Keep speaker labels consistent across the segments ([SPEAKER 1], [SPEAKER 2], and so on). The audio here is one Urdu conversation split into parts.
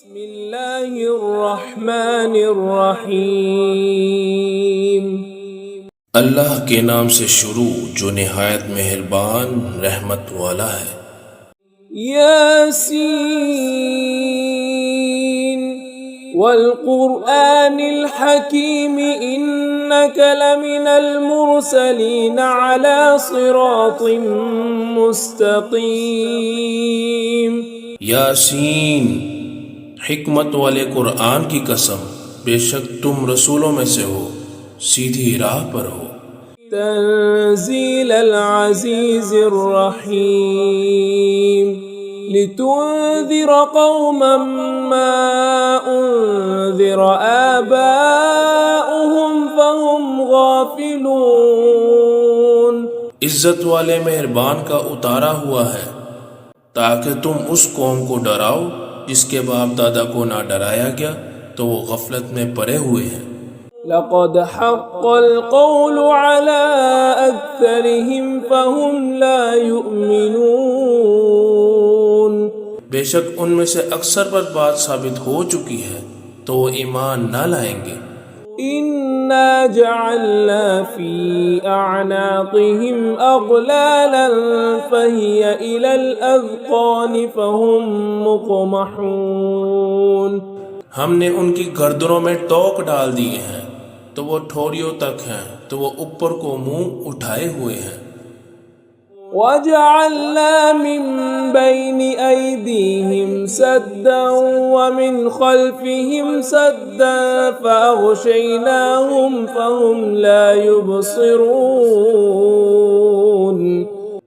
[SPEAKER 1] بسم اللہ الرحمن الرحیم۔
[SPEAKER 2] اللہ کے نام سے شروع جو نہایت مہربان رحمت والا ہے۔
[SPEAKER 1] یاسین والقرآن الحکیم انک لمن المرسلین علی صراط مستقیم۔
[SPEAKER 2] یاسین، حکمت والے قرآن کی قسم، بے شک تم رسولوں میں سے ہو، سیدھی راہ پر ہو۔
[SPEAKER 1] تنزیل العزیز الرحیم لتنذر قوما ما انذر آباؤهم فهم غافلون۔
[SPEAKER 2] عزت والے مہربان کا اتارا ہوا ہے تاکہ تم اس قوم کو ڈراؤ جس کے باپ دادا کو نہ ڈرایا گیا تو وہ غفلت میں پڑے ہوئے ہیں۔
[SPEAKER 1] لقد حق القول على أكثرهم فهم لا يؤمنون۔
[SPEAKER 2] بے شک ان میں سے اکثر پر بات ثابت ہو چکی ہے تو وہ ایمان نہ لائیں گے۔
[SPEAKER 1] إنا جعلنا في أعناقهم أغلالا فهي إلى الأذقان فهم مقمحون۔
[SPEAKER 2] ہم نے ان کی گردنوں میں ٹوک ڈال دیے ہیں تو وہ ٹھوڑیوں تک ہیں تو وہ اوپر کو منہ اٹھائے ہوئے ہیں۔
[SPEAKER 1] وَجَعَلْنَا مِن بَيْنِ أَيْدِيهِمْ سَدًّا وَمِنْ خَلْفِهِمْ سَدًّا فَأَغْشَيْنَاهُمْ فَهُمْ لَا يُبْصِرُونَ۔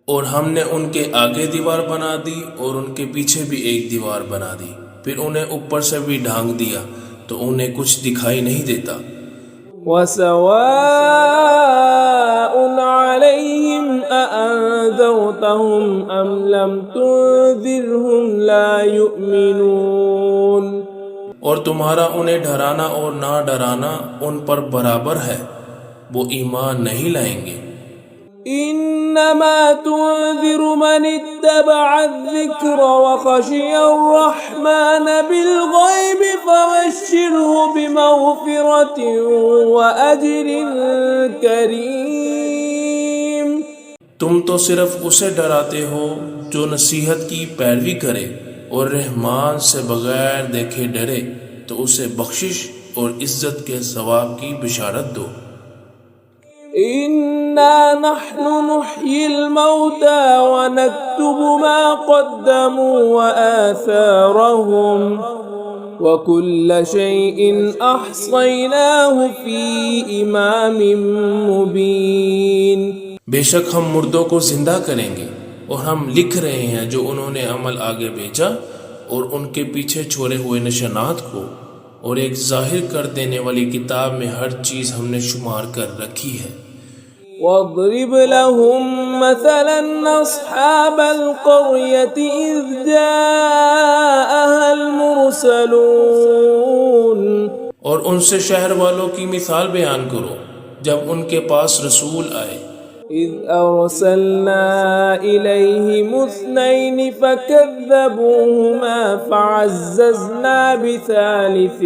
[SPEAKER 2] اور ہم نے ان کے آگے دیوار بنا دی اور ان کے پیچھے بھی ایک دیوار بنا دی، پھر انہیں اوپر سے بھی ڈھانک دیا تو انہیں کچھ دکھائی نہیں دیتا۔
[SPEAKER 1] وَسَوَاءٌ عَلَيْهِمْ أَأَنذَرْتَهُمْ أَمْ لَمْ تُنذِرْهُمْ لَا يُؤْمِنُونَ۔
[SPEAKER 2] اور تمہارا انہیں ڈرانا اور نہ ڈرانا ان پر برابر ہے، وہ ایمان نہیں لائیں گے۔
[SPEAKER 1] إنما تنذر من اتبع الذكر وخشي الرحمن بالغيب فبشره بمغفرة وأجر كريم۔
[SPEAKER 2] تم تو صرف اسے ڈراتے ہو جو نصیحت کی پیروی کرے اور رحمان سے بغیر دیکھے ڈرے، تو اسے بخشش اور عزت کے ثواب کی بشارت دو۔
[SPEAKER 1] إنا نحن نحيي الموتى ونكتب ما قدموا وآثارهم وكل شيء أحصيناه في إمام مبين۔
[SPEAKER 2] بے شک ہم مردوں کو زندہ کریں گے اور ہم لکھ رہے ہیں جو انہوں نے عمل آگے بھیجا اور ان کے پیچھے چھوڑے ہوئے نشانات کو، اور ایک ظاہر کر دینے والی کتاب میں ہر چیز ہم نے شمار کر رکھی ہے۔
[SPEAKER 1] واضرب لهم مثلا أصحاب القرية إذ جاءها المرسلون۔
[SPEAKER 2] اور ان سے شہر والوں کی مثال بیان کرو جب ان کے پاس رسول آئے۔
[SPEAKER 1] إذ أرسلنا إليهم اثنين فكذبوهما فعززنا بثالث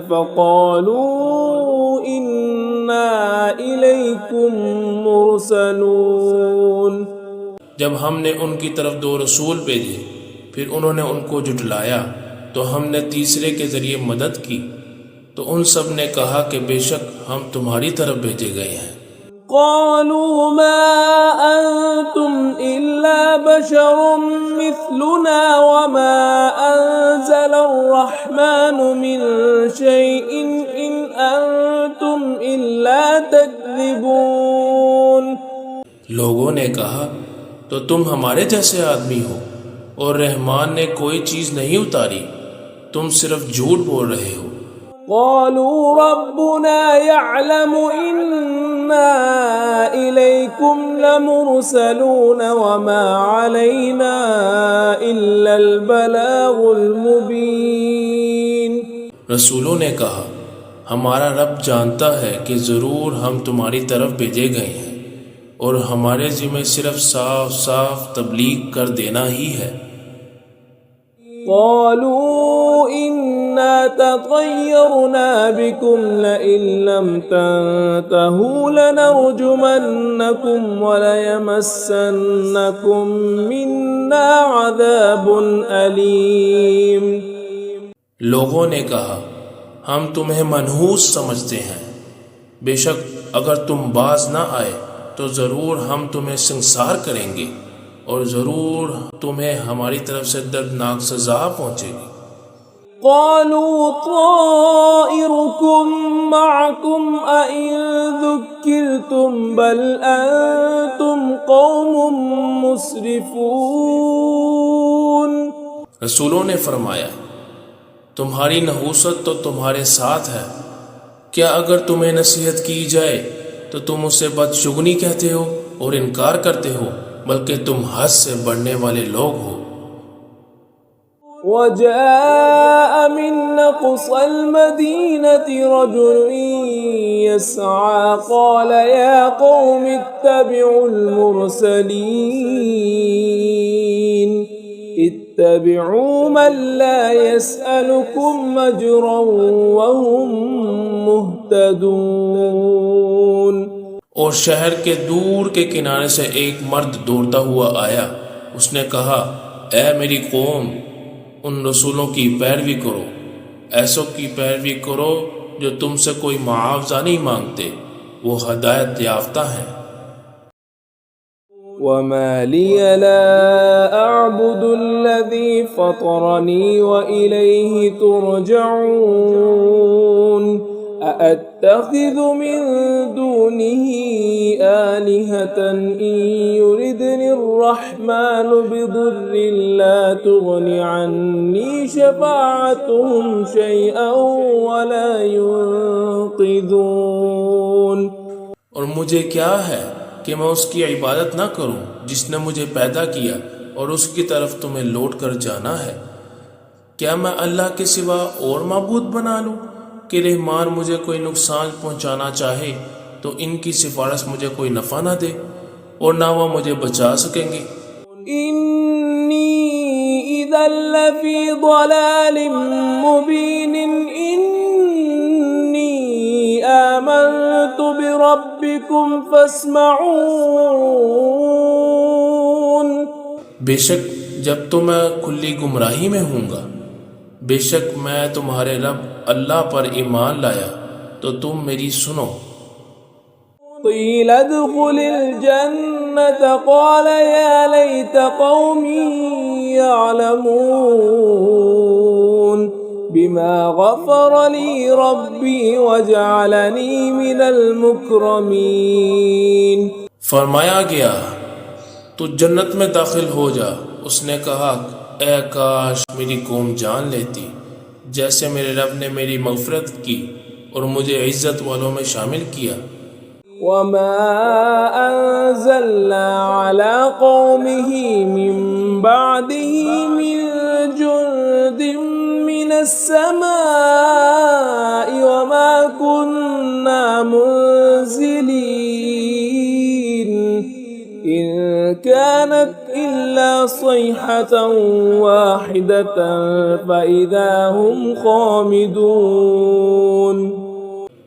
[SPEAKER 1] فقالوا إنا إليكم مرسلون۔
[SPEAKER 2] جب ہم نے ان کی طرف دو رسول بھیجے پھر انہوں نے ان کو جھٹلایا تو ہم نے تیسرے کے ذریعے مدد کی، تو ان سب نے کہا کہ بے شک ہم تمہاری طرف بھیجے گئے ہیں۔
[SPEAKER 1] قالوا ما أنتم إلا بشر مثلنا وما أنزل الرحمن من شيء إن أنتم إلا تكذبون۔
[SPEAKER 2] لوگوں نے کہا تو تم ہمارے جیسے آدمی ہو اور رحمان نے کوئی چیز نہیں اتاری، تم صرف جھوٹ بول رہے ہو۔
[SPEAKER 1] قالوا ربنا يعلم إنا إليكم لمرسلون وما علينا إلا البلاغ المبين۔
[SPEAKER 2] رسولوں نے کہا ہمارا رب جانتا ہے کہ ضرور ہم تمہاری طرف بھیجے گئے ہیں اور ہمارے ذمہ صرف صاف صاف تبلیغ کر دینا ہی ہے۔
[SPEAKER 1] قالوا إنا تطيرنا بكم لئن لم تنتهوا لنرجمنكم وليمسنكم منا عذاب أليم۔
[SPEAKER 2] لوگوں نے کہا ہم تمہیں منحوس سمجھتے ہیں، بے شک اگر تم باز نہ آئے تو ضرور ہم تمہیں سنسار کریں گے اور ضرور تمہیں ہماری طرف سے دردناک سزا پہنچے گی۔
[SPEAKER 1] قالوا طائركم معكم أئن ذكرتم بل أنتم قوم مسرفون۔
[SPEAKER 2] رسولوں نے فرمایا تمہاری نحوست تو تمہارے ساتھ ہے، کیا اگر تمہیں نصیحت کی جائے تو تم اسے بدشگنی کہتے ہو اور انکار کرتے ہو، بلکہ تم حد سے بڑھنے والے لوگ ہو۔
[SPEAKER 1] وجاء من أقصى المدينة رجل يسعى قال يا قوم اتبعوا المرسلين اتبعوا من لا يسألكم أجرا وهم مهتدون۔
[SPEAKER 2] اور شہر کے دور کے کنارے سے ایک مرد دوڑتا ہوا آیا، اس نے کہا اے میری قوم، ان رسولوں کی پیروی کرو، ایسوں کی پیروی کرو جو تم سے کوئی معاوضہ نہیں مانگتے، وہ ہدایت یافتہ ہیں۔
[SPEAKER 1] وما لي لا أعبد الذي فطرني وإليه ترجعون أأتخذ من دونه آلهة إن يردني الرحمن بضر لا تغن عني شفاعتهم شيئا ولا ينقذون۔
[SPEAKER 2] اور مجھے کیا ہے کہ میں اس کی عبادت نہ کروں جس نے مجھے پیدا کیا اور اس کی طرف تمہیں لوٹ کر جانا ہے؟ کیا میں اللہ کے سوا اور معبود بنا لوں کہ رحمان مجھے کوئی نقصان پہنچانا چاہے تو ان کی سفارش مجھے کوئی نفع نہ دے اور نہ وہ مجھے بچا سکیں گے۔
[SPEAKER 1] انی اذا لفی ضلال مبین انی آمنت بربکم فاسمعون۔
[SPEAKER 2] بے شک جب تو میں کھلی گمراہی میں ہوں گا، بے شک میں تمہارے رب اللہ پر ایمان لایا تو تم میری سنو۔
[SPEAKER 1] قیل ادخل الجنة قال یا لیت قومی یعلمون بما غفر لی ربی وجعلنی من المکرمین۔
[SPEAKER 2] فرمایا گیا تو جنت میں داخل ہو جا۔ اس نے کہا اے کاش میری قوم جان لیتی جیسے میرے رب نے میری مغفرت کی اور مجھے عزت والوں میں شامل کیا۔
[SPEAKER 1] وما انزلنا على قومه من بعده من جند من السماء وما كنا منزلين إن كانت إلا صيحة واحدة فإذا هم خامدون۔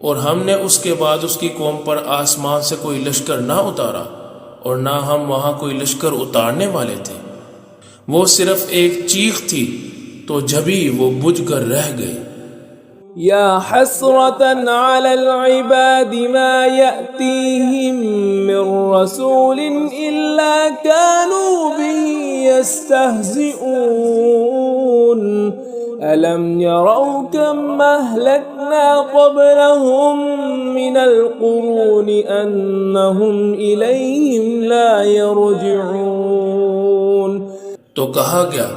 [SPEAKER 2] اور ہم نے اس کے بعد اس کی قوم پر آسمان سے کوئی لشکر نہ اتارا اور نہ ہم وہاں کوئی لشکر اتارنے والے تھے، وہ صرف ایک چیخ تھی تو جبھی وہ بجھ کر رہ گئے۔
[SPEAKER 1] یا حسرة على العباد ما يأتيهم من رسول إلا كانوا به يستهزئون ألم يروا كم أهلكنا قبلهم من القرون أنهم إليهم لا يرجعون۔
[SPEAKER 2] تو کہا گیا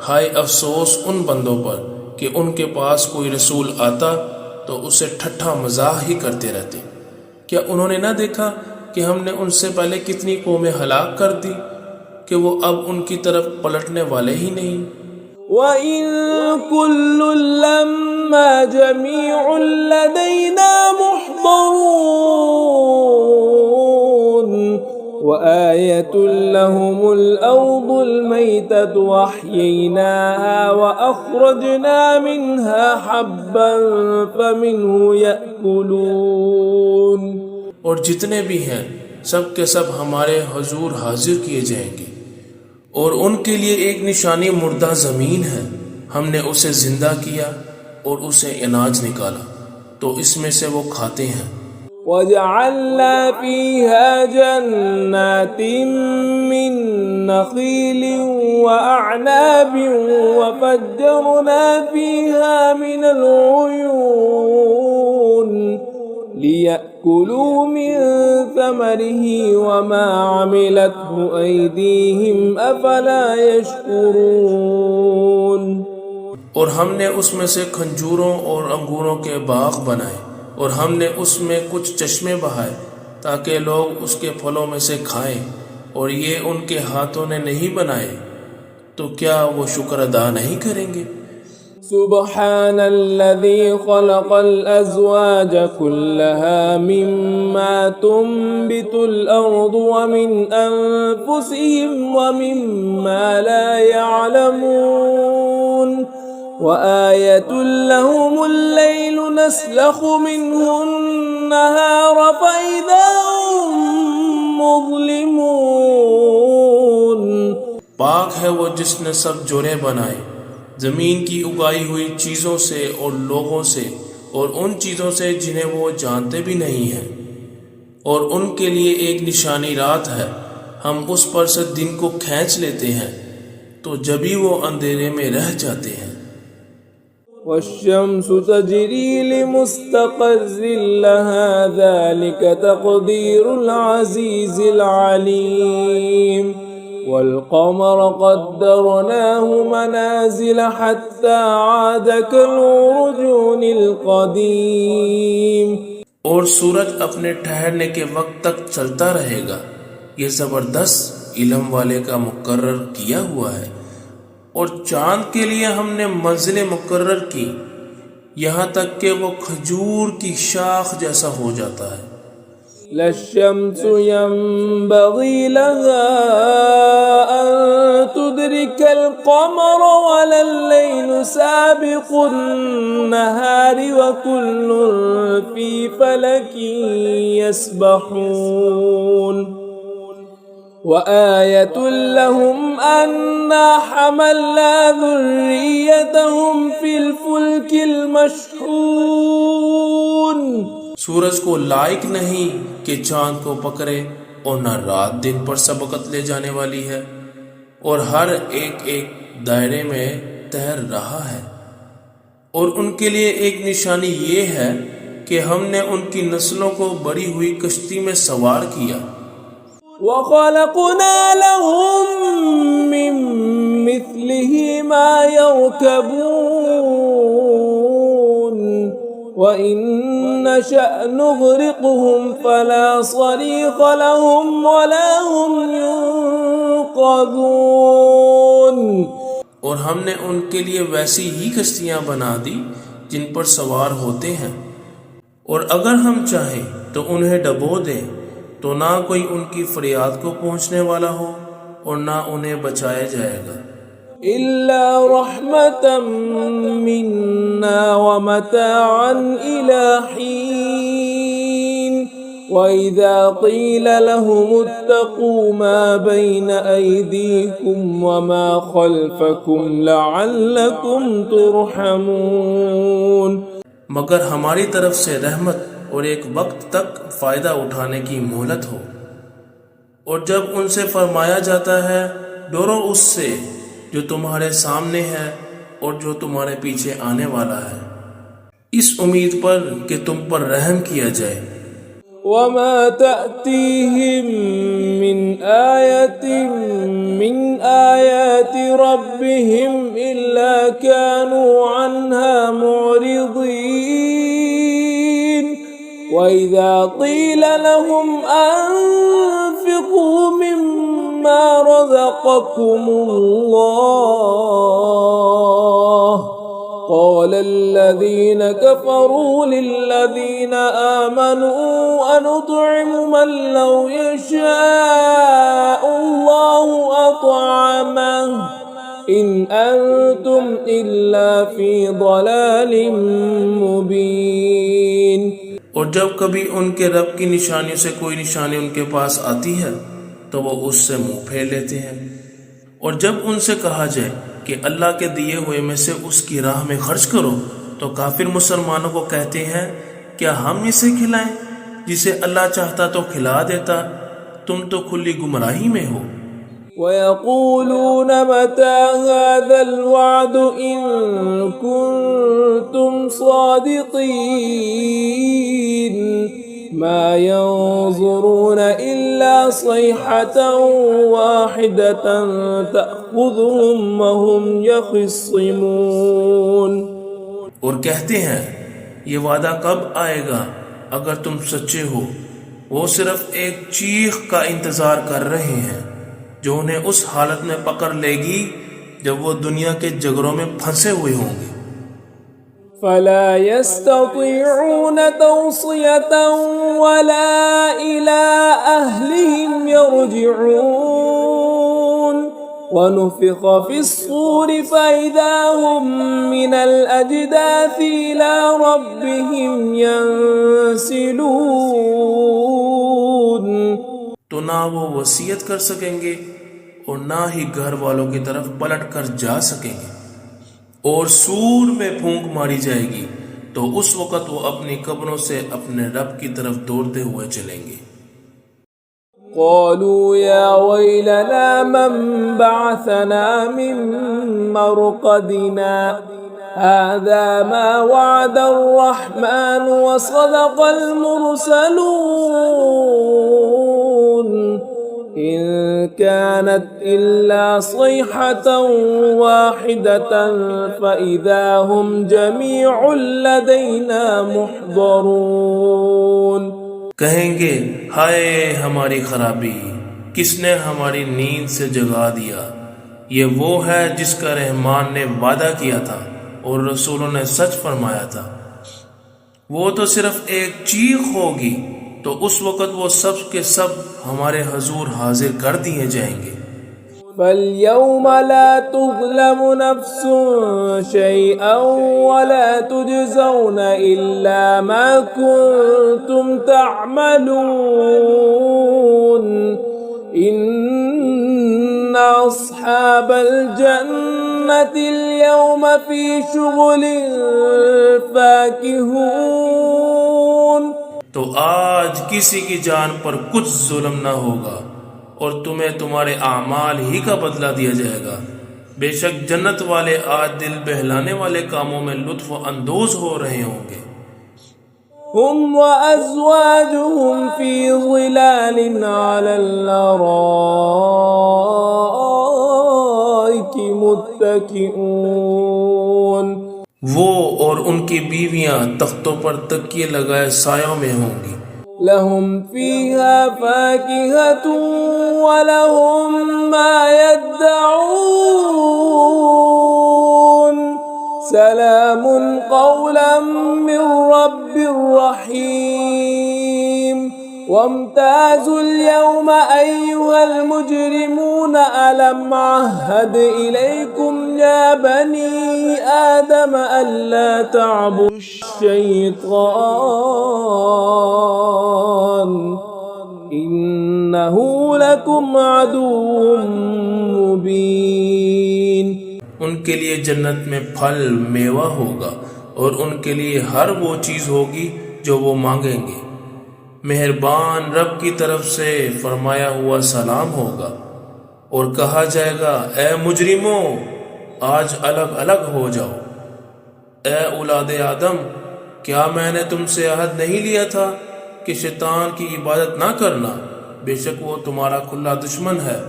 [SPEAKER 2] ہائے افسوس ان بندوں پر کہ ان کے پاس کوئی رسول آتا تو اسے ٹھٹھا مزاح ہی کرتے رہتے۔ کیا انہوں نے نہ دیکھا کہ ہم نے ان سے پہلے کتنی قومیں ہلاک کر دی کہ وہ اب ان کی طرف پلٹنے والے ہی نہیں۔
[SPEAKER 1] وَإِن كُلٌّ لَّمَّا جَمِيعٌ لَّدَيْنَا مُحْضَرُونَ وَآيَةٌ لَّهُمُ الْأَرْضُ الْمَيْتَةُ الميتة وأحييناها وأخرجنا منها حبا فمنه يأكلون.
[SPEAKER 2] اور جتنے بھی ہیں سب کے سب ہمارے حضور حاضر کیے جائیں گے، اور ان کے لیے ایک نشانی مردہ زمین ہے، ہم نے اسے زندہ کیا اور اسے اناج نکالا تو اس میں سے وہ کھاتے ہیں.
[SPEAKER 1] وجعلنا فيها جنات من نخيل وأعناب وفجرنا فيها من العيون ليأكلوا من ثمره وما عملته أيديهم أفلا يشكرون.
[SPEAKER 2] اور ہم نے اس میں سے کھجوروں اور انگوروں کے باغ بنائے، اور ہم نے اس میں کچھ چشمے بہائے تاکہ لوگ اس کے پھلوں میں سے کھائیں، اور یہ ان کے ہاتھوں نے نہیں بنائے، تو کیا وہ شکر ادا نہیں کریں گے؟
[SPEAKER 1] سبحان الذي خلق الأزواج كلها مما تنبت الأرض ومن أنفسهم ومما لا يعلمون. وآية لهم الليل نسلخ منه النهار فإذا هم مظلمون.
[SPEAKER 2] پاک ہے وہ جس نے سب جوڑے بنائے زمین کی اگائی ہوئی چیزوں سے اور لوگوں سے اور ان چیزوں سے جنہیں وہ جانتے بھی نہیں ہیں، اور ان کے لیے ایک نشانی رات ہے، ہم اس پر سے دن کو کھینچ لیتے ہیں تو جبھی وہ اندھیرے میں رہ جاتے ہیں.
[SPEAKER 1] والشمس تجری لمستقر لها ذلك تقدير العزيز العليم. والقمر قدرناه منازل حتى عاد كالعرجون القديم.
[SPEAKER 2] اور سورج اپنے ٹھہرنے کے وقت تک چلتا رہے گا، یہ زبردست علم والے کا مقرر کیا ہوا ہے. اور چاند کے لیے ہم نے منزلیں مقرر کی یہاں تک کہ وہ کھجور کی شاخ جیسا ہو جاتا ہے.
[SPEAKER 1] لا الشمس ينبغي لها أن تدرك القمر ولا الليل سابق النهار وكل في فلك يسبحون. وآية لهم أنا حملنا ذريتهم في الفلك المشحون.
[SPEAKER 2] سورج کو لائق نہیں کہ چاند کو پکڑے، اور نہ رات دن پر سبقت لے جانے والی ہے، اور ہر ایک ایک دائرے میں تیر رہا ہے. اور ان کے لیے ایک نشانی یہ ہے کہ ہم نے ان کی نسلوں کو بڑی ہوئی کشتی میں سوار کیا.
[SPEAKER 1] وَخَلَقْنَا لَهُم مِّن مِّثْلِهِ مَا يَرْكَبُونَ وَإِن نَّشَأْ نُغْرِقْهُمْ فَلَا صَرِيخَ لَهُمْ وَلَا هُمْ يُنقَذُونَ.
[SPEAKER 2] اور ہم نے ان کے لیے ویسی ہی کشتیاں بنا دی جن پر سوار ہوتے ہیں، اور اگر ہم چاہیں تو انہیں ڈبو دیں تو نہ کوئی ان کی فریاد کو پہنچنے والا ہو اور نہ انہیں بچایا جائے گا.
[SPEAKER 1] إِلَّا رَحْمَةً مِنَّا وَمَتَاعًا إِلَى حِينٍ. وَإِذَا قِيلَ لَهُمُ اتَّقُوا مَا بَيْنَ أَيْدِيكُمْ وَمَا خَلْفَكُمْ لَعَلَّكُمْ تُرْحَمُونَ.
[SPEAKER 2] مگر ہماری طرف سے رحمت اور ایک وقت تک فائدہ اٹھانے کی مہلت ہو. اور جب ان سے فرمایا جاتا ہے ڈرو اس سے جو تمہارے سامنے ہے اور جو تمہارے پیچھے آنے والا ہے، اس امید پر کہ تم پر رحم کیا جائے.
[SPEAKER 1] وَمَا تَأْتِيهِم مِّنْ آيَةٍ مِّنْ آيَاتِ رَبِّهِمْ إِلَّا كَانُوا عَنْهَا مُعْرِضِينَ. وَإِذَا قِيلَ لَهُمْ أَنفِقُوا مِمَّا رَزَقَكُمُ اللَّهُ قَالَ الَّذِينَ كَفَرُوا لِلَّذِينَ آمَنُوا أَنُطْعِمُ مَن لَّوْ يَشَاءُ اللَّهُ أَطْعَمَهُ إن أنتم إلا في ضلال مبين.
[SPEAKER 2] اور جب کبھی ان کے رب کی نشانیوں سے کوئی نشانی ان کے پاس آتی ہے تو وہ اس سے منہ پھیر لیتے ہیں، اور جب ان سے کہا جائے کہ اللہ کے دیے ہوئے میں سے اس کی راہ میں خرچ کرو تو کافر مسلمانوں کو کہتے ہیں کیا ہم اسے کھلائیں؟ جسے اللہ چاہتا تو کھلا دیتا، تم تو کھلی گمراہی میں ہو۔
[SPEAKER 1] وَيَقُولُونَ مَتَى هَذَا الْوَعْدُ إِن كُنتُمْ صَادِقِينَ مَا يَنظُرُونَ إِلَّا صَيْحَةً وَاحِدَةً تَأْخُذُهُمْ وَهُمْ يَخِصِّمُونَ۔
[SPEAKER 2] اور کہتے ہیں یہ وعدہ کب آئے گا اگر تم سچے ہو؟ وہ صرف ایک چیخ کا انتظار کر رہے ہیں جو انہیں اس حالت میں پکڑ لے گی جب وہ دنیا کے جگروں میں پھنسے ہوئے ہوں گے۔
[SPEAKER 1] فَلَا يَسْتَطِيعُونَ تَوْصِيَةً وَلَا إِلَىٰ أَهْلِهِمْ يَرْجِعُونَ وَنُفِخَ فِي الصُّورِ فَإِذَا هُم مِّنَ الْأَجْدَاثِ إِلَىٰ رَبِّهِمْ يَنسِلُونَ۔
[SPEAKER 2] تو نہ وہ وصیت کر سکیں گے اور نہ ہی گھر والوں کی طرف پلٹ کر جا سکیں گے، اور سور میں پھونک ماری جائے گی تو اس وقت وہ اپنی قبروں سے اپنے رب کی طرف دوڑتے ہوئے چلیں گے۔
[SPEAKER 1] قالوا يا ويلنا من بعثنا من مرقدنا هذا ما وعد الرحمن وصدق المرسلون إن كانت إلا صيحة واحدة فإذا هم جميع لدينا محضرون۔
[SPEAKER 2] کہیں گے ہائے ہماری خرابی، کس نے ہماری نیند سے جگا دیا؟ یہ وہ ہے جس کا رحمان نے وعدہ کیا تھا اور رسولوں نے سچ فرمایا تھا، وہ تو صرف ایک چیخ ہوگی تو اس وقت وہ سب کے سب ہمارے حضور حاضر کر دیے جائیں گے۔
[SPEAKER 1] فَالْيَوْمَ لَا تُظْلَمُ نَفْسٌ شَيْئًا وَلَا تُجْزَوْنَ إِلَّا مَا كُنتُمْ تَعْمَلُونَ إِنَّ أَصْحَابَ الْجَنَّةِ الْيَوْمَ فِي شُغُلٍ فَاكِهُونَ۔
[SPEAKER 2] تو آج کسی کی جان پر کچھ ظلم نہ ہوگا اور تمہیں تمہارے اعمال ہی کا بدلہ دیا جائے گا۔ بے شک جنت والے آج دل بہلانے والے کاموں میں لطف اندوز ہو رہے ہوں گے۔
[SPEAKER 1] هم وأزواجهم في ظلال على الأرائك متكئون۔
[SPEAKER 2] وہ اور ان کی بیویاں تختوں پر تکیے لگائے سایوں میں ہوں گی۔
[SPEAKER 1] لهم فيها فاكهة ولهم ما يدعون سلام قولا من رب رحيم وامتازوا اليوم أيها المجرمون ألم عهد إليكم يا بني آدم ألا تعبدوا الشيطان إنه لكم عدو مبين۔
[SPEAKER 2] ان کے لیے جنت میں پھل میوہ ہوگا اور ان کے لیے ہر وہ چیز ہوگی جو وہ مانگیں گے۔ مہربان رب کی طرف سے فرمایا ہوا سلام ہوگا، اور کہا جائے گا اے مجرموں آج الگ الگ ہو جاؤ۔ اے اولاد آدم، کیا میں نے تم سے عہد نہیں لیا تھا کہ شیطان کی عبادت نہ کرنا؟ بے شک وہ تمہارا کھلا دشمن ہے۔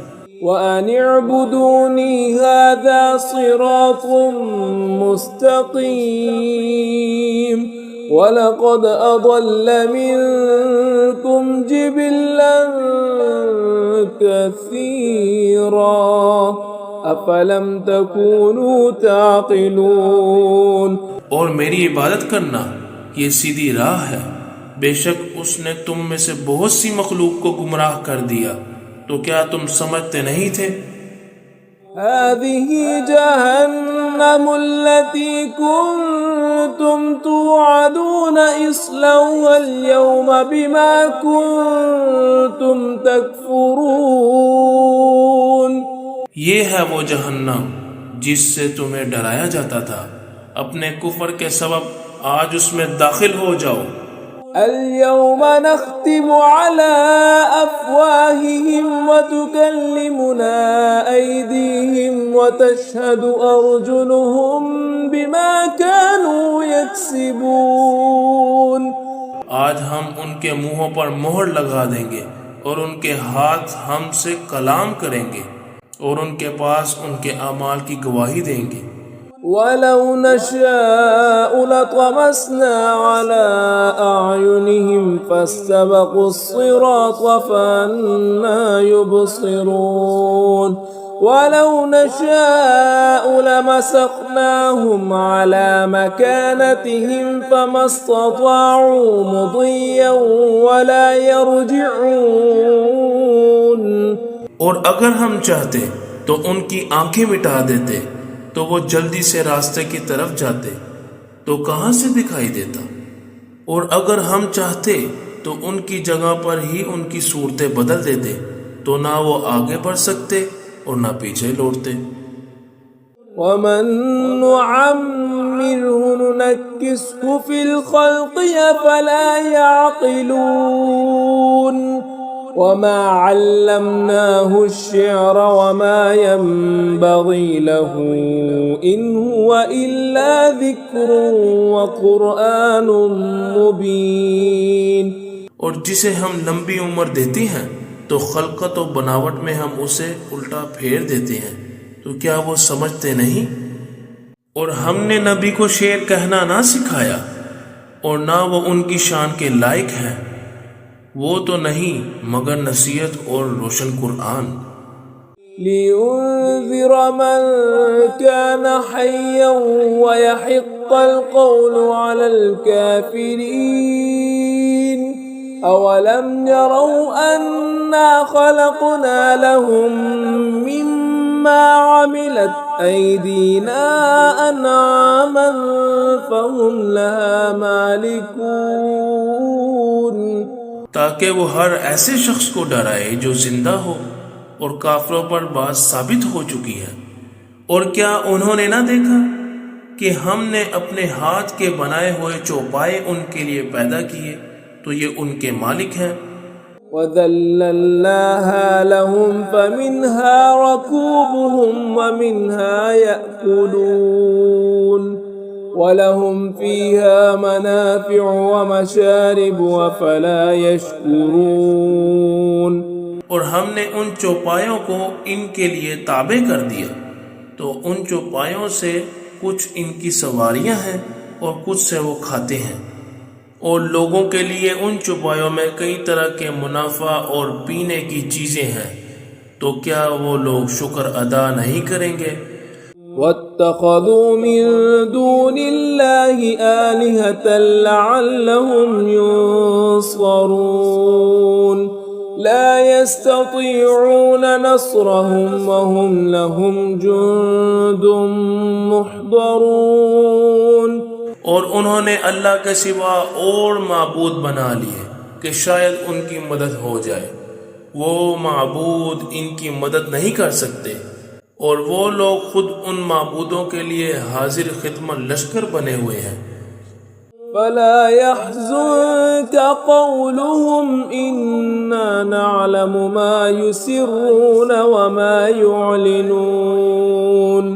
[SPEAKER 1] وَأَنِ اعْبُدُونِي هَذَا صِرَاطٌ مُسْتَقِيمٌ وَلَقَدْ أَضَلَّ مِنكُمْ جِبِلًّا كَثِيرًا أَفَلَمْ تَكُونُوا تَعْقِلُونَ۔
[SPEAKER 2] اور میری عبادت کرنا یہ سیدھی راہ ہے، بے شک اس نے تم میں سے بہت سی مخلوق کو گمراہ کر دیا، تو کیا تم سمجھتے نہیں تھے؟
[SPEAKER 1] هذه جهنم التي كنتم توعدون اصلوها اليوم بما كنتم تكفرون.
[SPEAKER 2] یہ ہے وہ جہنم جس سے تمہیں ڈرایا جاتا تھا، اپنے کفر کے سبب آج اس میں داخل ہو جاؤ.
[SPEAKER 1] اليوم نختم على أفواههم وتكلمنا أيديهم وتشهد أرجلهم بما كانوا يكسبون.
[SPEAKER 2] آج ہم ان کے منہوں پر مہر لگا دیں گے اور ان کے ہاتھ ہم سے کلام کریں گے اور ان کے پاس ان کے اعمال کی گواہی دیں گے.
[SPEAKER 1] ولو نشاء لطمسنا على أعينهم فاستبقوا الصراط فأنى يبصرون. ولو نشاء لمسخناهم على مكانتهم فما استطاعوا مضيا ولا يرجعون.
[SPEAKER 2] اور اگر ہم چاہتے تو ان کی آنکھیں مٹا دیتے تو وہ جلدی سے راستے کی طرف جاتے تو کہاں سے دکھائی دیتا، اور اگر ہم چاہتے تو ان کی جگہ پر ہی ان کی صورتیں بدل دیتے تو نہ وہ آگے بڑھ سکتے اور نہ پیچھے لوٹتے.
[SPEAKER 1] ومن نعمره ننكسه في الخلق فلا يعقلون. وما علمناه الشعر وما ينبغي له إن هو إلا ذكر وقرآن مبين.
[SPEAKER 2] اور جسے ہم لمبی عمر دیتے ہیں تو خلقت و بناوٹ میں ہم اسے الٹا پھیر دیتے ہیں، تو کیا وہ سمجھتے نہیں؟ اور ہم نے نبی کو شعر کہنا نہ سکھایا اور نہ وہ ان کی شان کے لائق ہیں، وہ تو نہیں مگر نصیحت اور روشن قرآن.
[SPEAKER 1] لِيُنذِرَ مَن كَانَ حَيًّا وَيَحِقَّ الْقَوْلُ عَلَى الْكَافِرِينَ. أَوَلَمْ يَرَوْا أَنَّا خَلَقْنَا لَهُم مِّمَّا عَمِلَتْ أَيْدِينَا أَنْعَامًا فَهُمْ لَهَا مَالِكُونَ.
[SPEAKER 2] تاکہ وہ ہر ایسے شخص کو ڈرائے جو زندہ ہو، اور کافروں پر بات ثابت ہو چکی ہے. اور کیا انہوں نے نہ دیکھا کہ ہم نے اپنے ہاتھ کے بنائے ہوئے چوپائے ان کے لیے پیدا کیے تو یہ ان کے مالک ہیں.
[SPEAKER 1] وَذَلَّلْنَاهَا لَهُمْ فَمِنْهَا رَكُوبُهُمْ وَمِنْهَا يَأْكُلُونَ. وَلَهُمْ فِيهَا مَنَافِعُ وَمَشَارِبُ وَفَلَا يَشْكُرُونَ.
[SPEAKER 2] اور ہم نے ان چوپایوں کو ان کے لیے تابع کر دیا، تو ان چوپایوں سے کچھ ان کی سواریاں ہیں اور کچھ سے وہ کھاتے ہیں، اور لوگوں کے لیے ان چوپایوں میں کئی طرح کے منافع اور پینے کی چیزیں ہیں، تو کیا وہ لوگ شکر ادا نہیں کریں گے؟
[SPEAKER 1] وَاتَّخَذُوا مِن دُونِ اللَّهِ آلِهَةً لَعَلَّهُمْ يُنصَرُونَ. لَا يَسْتَطِيعُونَ نَصْرَهُمْ وَهُمْ لَهُمْ جُندٌ مُحْضَرُونَ.
[SPEAKER 2] اور انہوں نے اللہ کے سوا اور معبود بنا لیے کہ شاید ان کی مدد ہو جائے. وہ معبود ان کی مدد نہیں کر سکتے، اور وہ لوگ خود ان معبودوں کے لیے حاضر خدمت لشکر بنے ہوئے ہیں.
[SPEAKER 1] فَلَا يَحْزُنكَ قَوْلُهُمْ إِنَّا نَعْلَمُ مَا يُسِرُّونَ وَمَا يُعْلِنُونَ.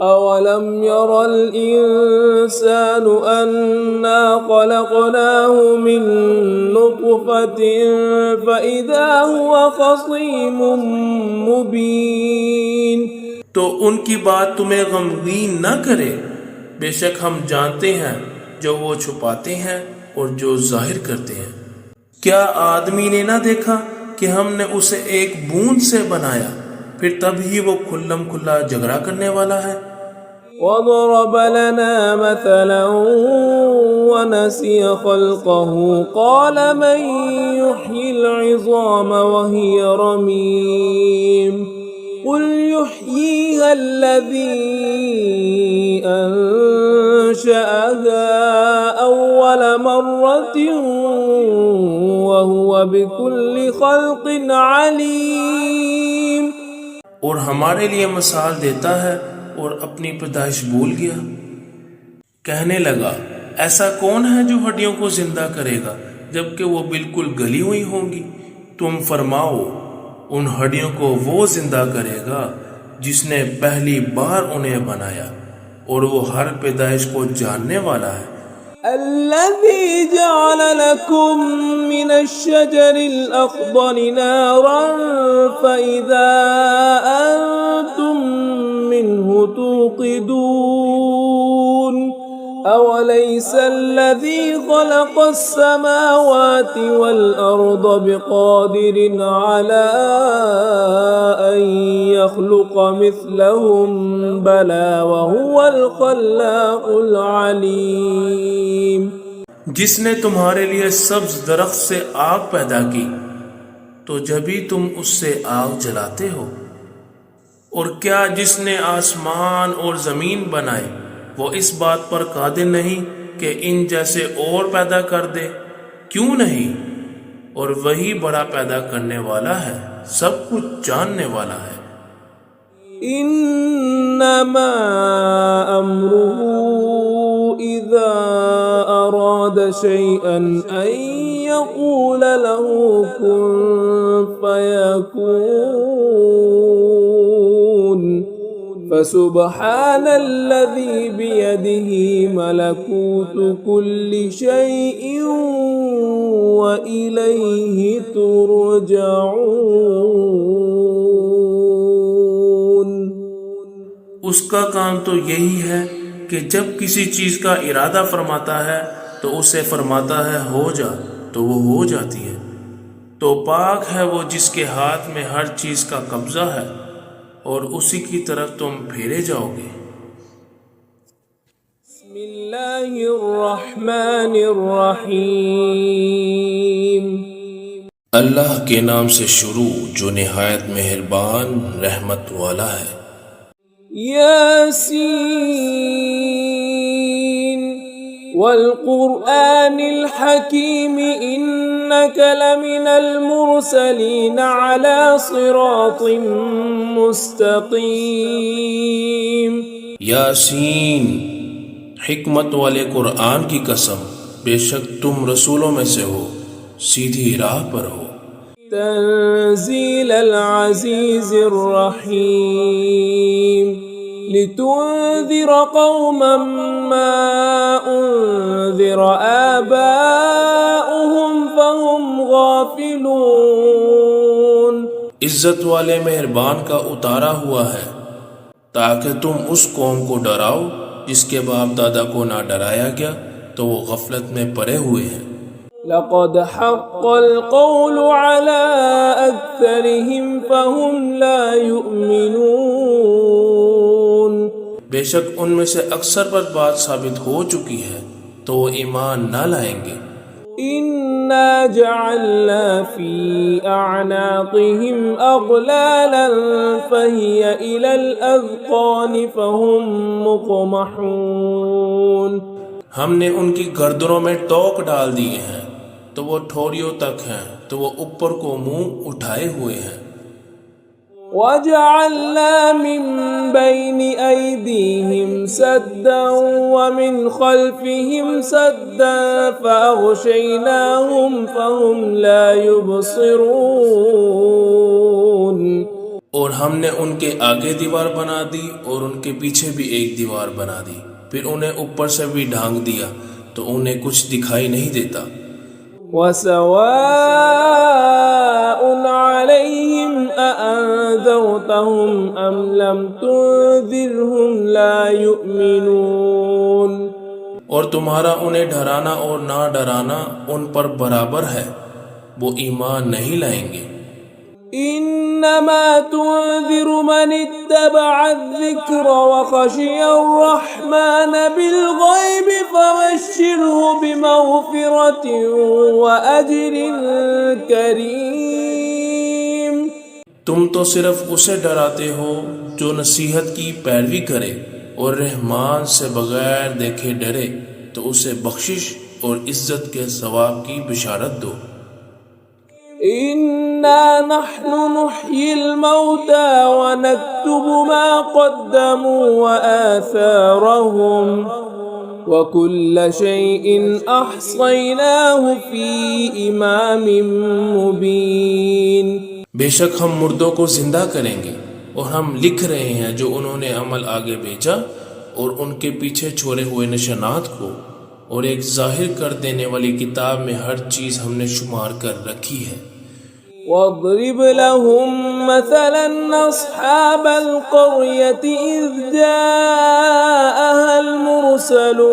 [SPEAKER 1] أَوَلَمْ يَرَ الْإِنسَانُ أَنَّا خَلَقْنَاهُ مِن نُّطْفَةٍ فَإِذَا هُوَ خَصِيمٌ مُّبِينٌ.
[SPEAKER 2] تو ان کی بات تمہیں غمگین نہ کرے، بے شک ہم جانتے ہیں جو وہ چھپاتے ہیں اور جو ظاہر کرتے ہیں. کیا آدمی نے نہ دیکھا کہ ہم نے اسے ایک بوند سے بنایا، پھر تب ہی وہ کھلم کھلا جھگڑا کرنے والا ہے.
[SPEAKER 1] وَضَرَبَ لَنَا مَثَلًا وَنَسِيَ خَلْقَهُ قَالَ مَن يُحْيِي الْعِظَامَ وَهِيَ رَمِيمٌ. قل يحييها الذي أنشأها أول مرة وهو بكل خلق عليم.
[SPEAKER 2] اور ہمارے لیے مثال دیتا ہے اور اپنی پیدائش بھول گیا. کہنے لگا ایسا کون ہے جو ہڈیوں کو زندہ کرے گا جبکہ وہ بالکل گلی ہوئی ہوں گی؟ تم فرماؤ ان ہڈیوں کو وہ زندہ کرے گا جس نے پہلی بار انہیں بنایا اور وہ ہر پیدائش کو جاننے والا ہے.
[SPEAKER 1] الذي جعل لكم من الشجر الأخضر نارا فإذا أنتم منه توقدون أوليس الذي خلق السماوات والأرض بقادر على أن يخلق مثلهم بلى وهو الخلاق العليم.
[SPEAKER 2] جس نے تمہارے لیے سبز درخت سے آگ پیدا کی تو جبھی تم اس سے آگ جلاتے ہو؟ اور کیا جس نے آسمان اور زمین بنائے وہ اس بات پر قادر نہیں کہ ان جیسے اور پیدا کر دے؟ کیوں نہیں؟ اور وہی بڑا پیدا کرنے والا ہے، سب کچھ جاننے والا ہے.
[SPEAKER 1] انما امره اذا اراد شيئا ان يقول له كن فيكون. فسبحان الذي بيده ملكوت كل شيء وإليه ترجعون.
[SPEAKER 2] اس کا کام تو یہی ہے کہ جب کسی چیز کا ارادہ فرماتا ہے تو اسے فرماتا ہے ہو جا تو وہ ہو جاتی ہے. تو پاک ہے وہ جس کے ہاتھ میں ہر چیز کا قبضہ ہے اور اسی کی طرف تم پھیرے جاؤ گے.
[SPEAKER 1] بسم اللہ الرحمن الرحیم.
[SPEAKER 2] اللہ کے نام سے شروع جو نہایت مہربان رحمت والا ہے.
[SPEAKER 1] یاسین والقرآن الحکیم انک لمن المرسلین علی صراط مستقیم.
[SPEAKER 2] یاسین، حکمت والے قرآن کی قسم، بے شک تم رسولوں میں سے ہو، سیدھی راہ پر ہو.
[SPEAKER 1] تنزیل العزیز الرحیم لتنذر قوما ما انذر آباؤهم فهم غافلون.
[SPEAKER 2] عزت والے مہربان کا اتارا ہوا ہے تاکہ تم اس قوم کو ڈراؤ جس کے باپ دادا کو نہ ڈرایا گیا تو وہ غفلت میں پڑے ہوئے ہیں.
[SPEAKER 1] لقد حق القول على أكثرهم فهم لا يؤمنون.
[SPEAKER 2] بے شک ان میں سے اکثر پر بات ثابت ہو چکی ہے تو وہ ایمان نہ لائیں گے.
[SPEAKER 1] إنا جعلنا في أعناقهم أغلالا فهي إلى الأذقان فهم مقمحون.
[SPEAKER 2] ہم نے ان کی گردنوں میں ٹوک ڈال دیے ہیں تو وہ ٹھوڑیوں تک ہیں تو وہ اوپر کو منہ اٹھائے ہوئے ہیں.
[SPEAKER 1] وَجَعَلْنَا مِن بَيْنِ أَيْدِيهِمْ سَدًّا وَمِنْ خَلْفِهِمْ سَدًّا فَأَغْشَيْنَاهُمْ فَهُمْ لَا يُبْصِرُونَ.
[SPEAKER 2] اور ہم نے ان کے آگے دیوار بنا دی اور ان کے پیچھے بھی ایک دیوار بنا دی، پھر انہیں اوپر سے بھی ڈھانک دیا تو انہیں کچھ دکھائی نہیں دیتا.
[SPEAKER 1] وَسَوَاءٌ عَلَيْهِمْ أَأَنذَرْتَهُمْ أَمْ لَمْ تُنذِرْهُمْ لَا يُؤْمِنُونَ.
[SPEAKER 2] اور تمہارا انہیں ڈرانا اور نہ ڈرانا ان پر برابر ہے، وہ ایمان نہیں لائیں گے.
[SPEAKER 1] إنما تنذر من اتبع الذكر وخشي الرحمن بالغيب فبشره بمغفرة وأجر كريم.
[SPEAKER 2] تم تو صرف اسے ڈراتے ہو جو نصیحت کی پیروی کرے اور رحمان سے بغیر دیکھے ڈرے تو اسے بخشش اور عزت کے ثواب کی بشارت دو۔
[SPEAKER 1] إنا نحن نحيي الموتى ونكتب ما قدموا وآثارهم وكل شيء أحصيناه في إمام مبين۔
[SPEAKER 2] بے شک ہم مردوں کو زندہ کریں گے اور ہم لکھ رہے ہیں جو انہوں نے عمل آگے بھیجا اور ان کے پیچھے چھوڑے ہوئے نشانات کو، اور ایک ظاہر کر دینے والی کتاب میں ہر چیز ہم نے شمار کر رکھی ہے۔
[SPEAKER 1] واضرب لهم مثلا أصحاب القرية إذ جاءها المرسلون،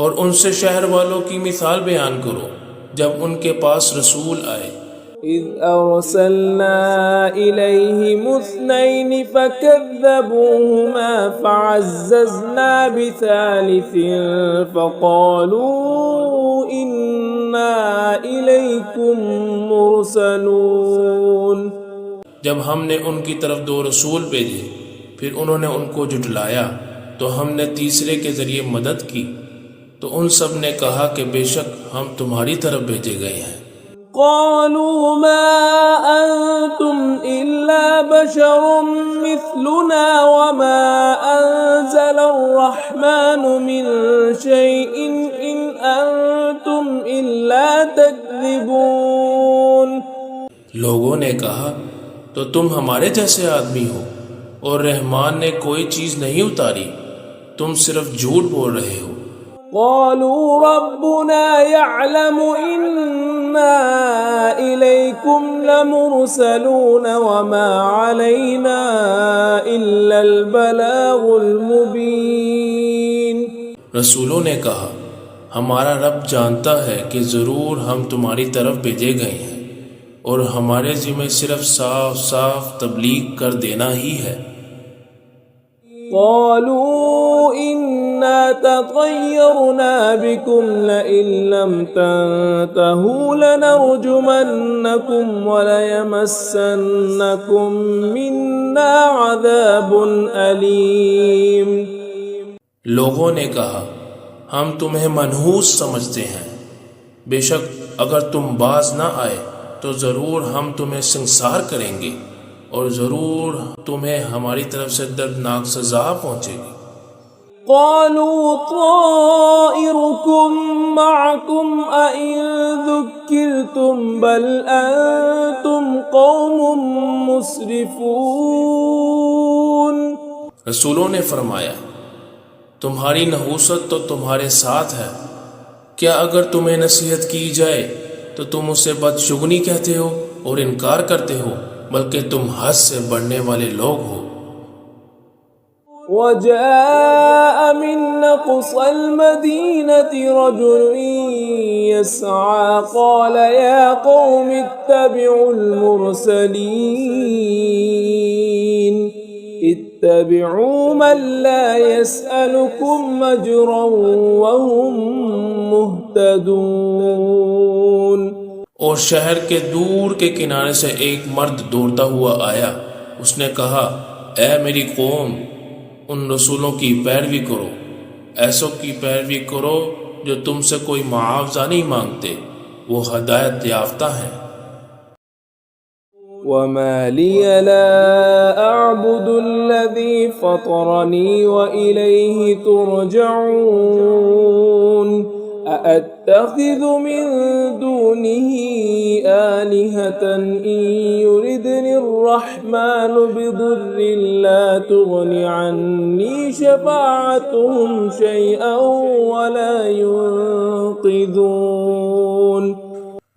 [SPEAKER 2] اور ان سے شہر والوں کی مثال بیان کرو جب ان کے پاس رسول آئے۔
[SPEAKER 1] إذ أرسلنا إليهم اثنين فكذبوهما فعززنا بثالث فقالوا إنا إليكم مرسلون۔
[SPEAKER 2] جب ہم نے ان کی طرف دو رسول بھیجے پھر انہوں نے ان کو جھٹلایا تو ہم نے تیسرے کے ذریعے مدد کی، تو ان سب نے کہا کہ بے شک ہم تمہاری طرف بھیجے گئے ہیں۔
[SPEAKER 1] قالوا ما أنتم إلا بشر مثلنا وما أنزل الرحمن من شيء إن أنتم إلا تكذبون۔
[SPEAKER 2] لوگوں نے کہا تو تم ہمارے جیسے آدمی ہو اور رحمان نے کوئی چیز نہیں اتاری، تم صرف جھوٹ بول رہے ہو۔
[SPEAKER 1] قالوا ربنا يعلم إنا إليكم لمرسلون وما علينا إلا البلاغ المبين۔
[SPEAKER 2] رسولوں نے کہا ہمارا رب جانتا ہے کہ ضرور ہم تمہاری طرف بھیجے گئے ہیں اور ہمارے ذمہ صرف صاف صاف تبلیغ کر دینا ہی ہے۔
[SPEAKER 1] قالوا إنا تطيرنا بكم لئن لم تنتهوا لنرجمنكم وليمسنكم منا عذاب أليم۔
[SPEAKER 2] لوگوں نے کہا ہم تمہیں منحوس سمجھتے ہیں، بے شک اگر تم باز نہ آئے تو ضرور ہم تمہیں سنسار کریں گے اور ضرور تمہیں ہماری طرف سے دردناک سزا پہنچے گی۔
[SPEAKER 1] قالوا طائركم معكم أئن ذكرتم بل أنتم قوم مسرفون۔
[SPEAKER 2] رسولوں نے فرمایا تمہاری نحوست تو تمہارے ساتھ ہے، کیا اگر تمہیں نصیحت کی جائے تو تم اسے بدشگنی کہتے ہو اور انکار کرتے ہو، بلکہ تم حد سے بڑھنے والے لوگ ہو۔
[SPEAKER 1] وجاء من أقصى المدينة رجل يسعى قال يا قوم اتبعوا المرسلين اتبعوا من لا يسألكم أجرا وهم مهتدون۔
[SPEAKER 2] اور شہر کے دور کے کنارے سے ایک مرد دوڑتا ہوا آیا، اس نے کہا اے میری قوم، ان رسولوں کی پیروی کرو، ایسوں کی پیروی کرو جو تم سے کوئی معاوضہ نہیں مانگتے، وہ ہدایت یافتہ ہیں۔
[SPEAKER 1] وما لي لا أعبد الذي فطرني وإليه ترجعون أأتخذ من دونه آلهة إن يردني الرحمن بضر لا تغن عني شفاعتهم شيئا ولا ينقذون۔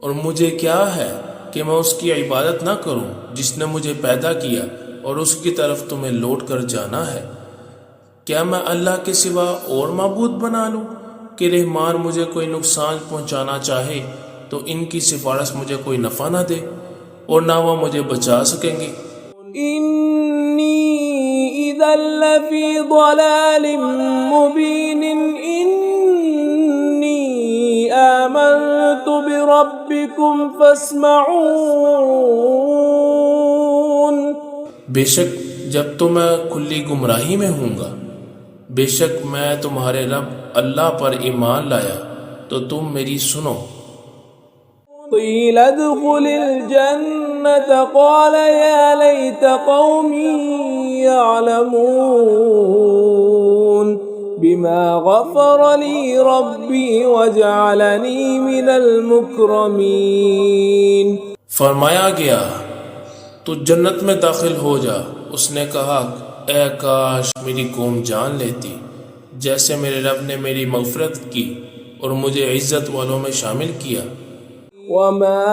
[SPEAKER 2] اور مجھے کیا ہے کہ میں اس کی عبادت نہ کروں جس نے مجھے پیدا کیا اور اس کی طرف تمہیں لوٹ کر جانا ہے۔ کیا میں اللہ کے سوا اور معبود بنا لوں کہ رحمان مجھے کوئی نقصان پہنچانا چاہے تو ان کی سفارش مجھے کوئی نفع نہ دے اور نہ وہ مجھے بچا سکیں گے۔
[SPEAKER 1] انی اذا لفی ضلال مبین انی آمنت بربی ربكم فاسمعون.
[SPEAKER 2] بے شک جب تو میں کھلی گمراہی میں ہوں گا، بے شک میں تمہارے رب اللہ پر ایمان لایا تو تم میری سنو.
[SPEAKER 1] قيل ادخل الجنة قال يا ليت قومي يعلمون بما غفر لي ربي وجعلني من المكرمين.
[SPEAKER 2] فرمایا گیا تو جنت میں داخل ہو جا. اس نے کہا اے کاش میری قوم جان لیتی جیسے میرے رب نے میری مغفرت کی اور مجھے عزت والوں میں شامل کیا.
[SPEAKER 1] وما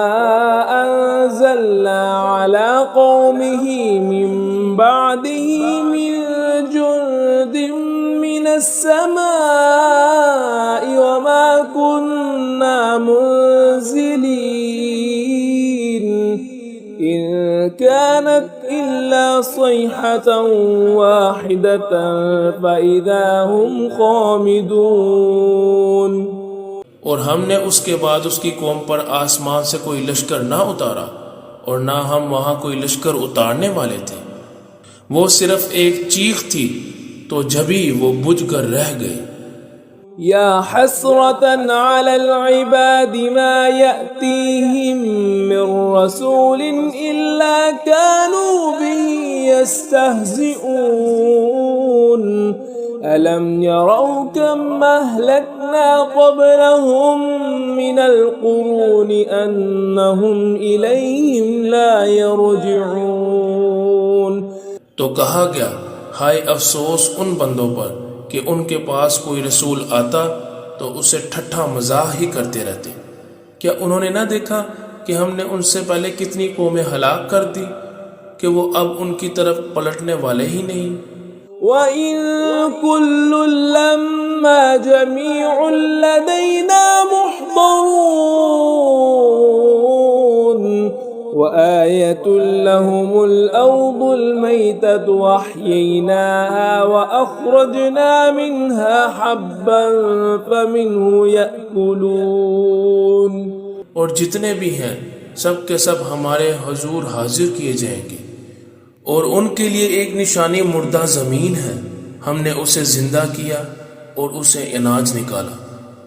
[SPEAKER 1] أنزلنا على قومه من بعده من جند من السماء وما كنا منزلين إن كانت إلا صيحة واحدة فإذا هم خامدون.
[SPEAKER 2] اور ہم نے اس کے بعد اس کی قوم پر آسمان سے کوئی لشکر نہ اتارا اور نہ ہم وہاں کوئی لشکر اتارنے والے تھے. وہ صرف ایک چیخ تھی تو جبھی وہ بجھ کر رہ گئے.
[SPEAKER 1] یا حسرة على العباد ما يأتيهم من رسول إلا كانوا به يستهزئون ألم يروا كم أهلكنا قبلهم من القرون أنهم إليهم لا يرجعون.
[SPEAKER 2] تو کہا گیا ہائے افسوس ان بندوں پر کہ ان کے پاس کوئی رسول آتا تو اسے ٹھٹھا مزاح ہی کرتے رہتے. کیا انہوں نے نہ دیکھا کہ ہم نے ان سے پہلے کتنی قومیں ہلاک کر دی کہ وہ اب ان کی طرف پلٹنے والے ہی نہیں.
[SPEAKER 1] وَإِن كُلٌّ لَّمَّا جَمِيعٌ لَّدَيْنَا مُحْضَرُونَ وَآيَةٌ لَّهُمُ الْأَرْضُ الْمَيْتَةُ وَأَحْيَيْنَاهَا وَأَخْرَجْنَا مِنْهَا حَبًّا فَمِنْهُ يَأْكُلُونَ.
[SPEAKER 2] اور جتنے بھی ہیں سب کے سب ہمارے حضور حاضر کیے جائیں گے، اور ان کے لیے ایک نشانی مردہ زمین ہے. ہم نے اسے زندہ کیا اور اسے اناج نکالا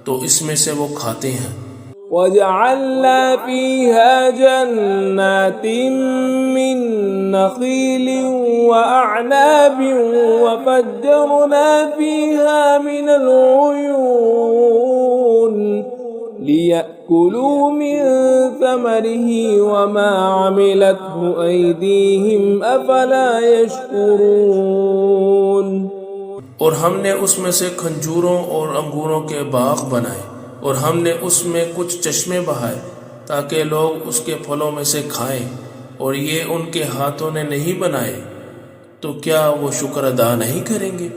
[SPEAKER 2] تو اس میں سے وہ کھاتے ہیں.
[SPEAKER 1] وَجَعَلْنَا فِيهَا جَنَّاتٍ مِّن نَّخِيلٍ وَأَعْنَابٍ وَفَجَّرْنَا فِيهَا مِنَ الْعُيُونِ لِيَأْكُلُوا مِن ثَمَرِهِ وَمَا عَمِلَتْهُ أَيْدِيهِمْ أَفَلَا يَشْكُرُونَ.
[SPEAKER 2] اور ہم نے اس میں سے کھجوروں اور انگوروں کے باغ بنائے اور ہم نے اس میں کچھ چشمے بہائے تاکہ لوگ اس کے پھلوں میں سے کھائیں، اور یہ ان کے ہاتھوں نے نہیں بنائے، تو کیا وہ شکر ادا نہیں کریں گے؟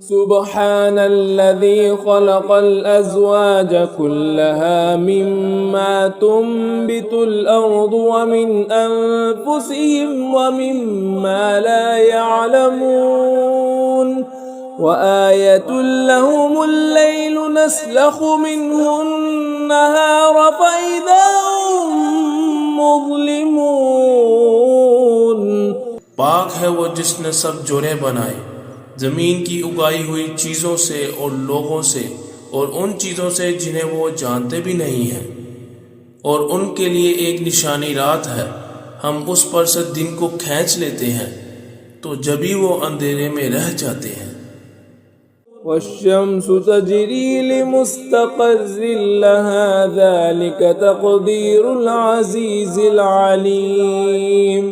[SPEAKER 1] سبحان الذي خلق الأزواج كلها مما تنبت الأرض ومن أنفسهم ومما لا يعلمون وآية لهم الليل نسلخ منه النهار فإذا هم مظلمون.
[SPEAKER 2] پاک ہے وہ جس نے سب جوڑے بنائے زمین کی اگائی ہوئی چیزوں سے اور لوگوں سے اور ان چیزوں سے جنہیں وہ جانتے بھی نہیں ہیں، اور ان کے لیے ایک نشانی رات ہے، ہم اس پر سے دن کو کھینچ لیتے ہیں تو جبھی وہ اندھیرے میں رہ جاتے ہیں.
[SPEAKER 1] والشمس تجری لمستقر لها ذلك تقدير العزيز العليم